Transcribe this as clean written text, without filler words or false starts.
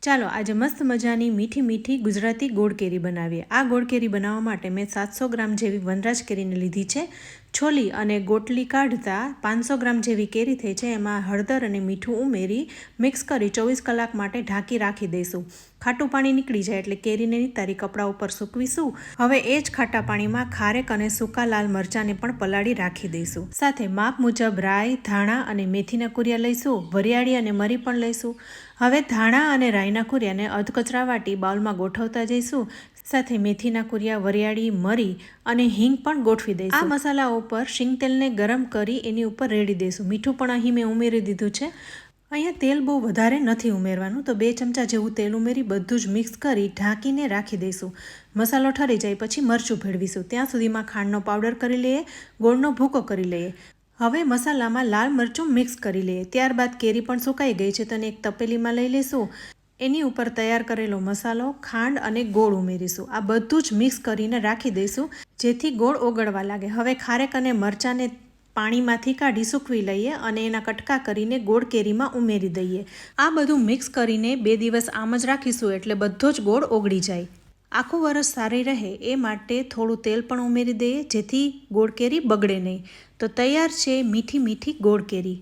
ચાલો આજે મસ્ત મજાની મીઠી મીઠી ગુજરાતી ગોળ કેરી બનાવીએ। આ ગોળ કેરી બનાવવા માટે મેં 700 ગ્રામ જેવી વનરાજ કેરીને લીધી છે। છોલી અને ગોટલી કાઢતા 500 ગ્રામ જેવી કેરી થઈ છે। એમાં હળદર અને મીઠું ઉમેરી મિક્સ કરી 24 કલાક માટે ઢાંકી રાખી દઈશું। ખાટું પાણી નીકળી જાય એટલે કેરીને નિતારી કપડા ઉપર સૂકવીશું। હવે એ જ ખાટા પાણીમાં ખારેક અને સૂકા લાલ મરચાંને પણ પલાળી રાખી દઈશું। સાથે માપ મુજબ રાઈ, ધાણા અને મેથીના કુરિયા લઈશું। વરિયાળી અને મરી પણ લઈશું। હવે ધાણા અને રાઈના કુરિયાને અધકચરા વાટી બાઉલમાં ગોઠવતા જઈશું। સાથે મેથીના કુરિયા, વરિયાળી, મરી અને હિંગ પણ ગોઠવી દઈશું। આ મસાલા ઉપર શીંગ તેલને ગરમ કરી એની ઉપર રેડી દઈશું। મીઠું પણ અહીં મેં ઉમેરી દીધું છે। અહીંયા તેલ બહુ વધારે નથી ઉમેરવાનું, તો 2 ચમચા જેવું તેલ ઉમેરી બધું જ મિક્સ કરી ઢાંકીને રાખી દઈશું। મસાલો ઠરી જાય પછી મરચું ભેળવીશું। ત્યાં સુધીમાં ખાંડનો પાવડર કરી લઈએ, ગોળનો ભૂકો કરી લઈએ। હવે મસાલામાં લાલ મરચું મિક્સ કરી લઈએ। ત્યારબાદ કેરી પણ સુકાઈ ગઈ છે તો એને એક તપેલીમાં લઈ લઈશું। એની ઉપર તૈયાર કરેલો મસાલો, ખાંડ અને ગોળ ઉમેરીશું। આ બધું જ મિક્સ કરીને રાખી દઈશું જેથી ગોળ ઓગળવા લાગે। હવે ખારેક અને મરચાંને પાણીમાંથી કાઢી સૂકવી લઈએ અને એના કટકા કરીને ગોળ કેરીમાં ઉમેરી દઈએ। આ બધું મિક્સ કરીને 2 દિવસ આમ જ રાખીશું એટલે બધો જ ગોળ ઓગળી જાય। આખું વરસ સારી રહે એ માટે થોડું તેલ પણ ઉમેરી દઈએ જેથી ગોળ કેરી બગડે નહીં। તો તૈયાર છે મીઠી મીઠી ગોળ કેરી।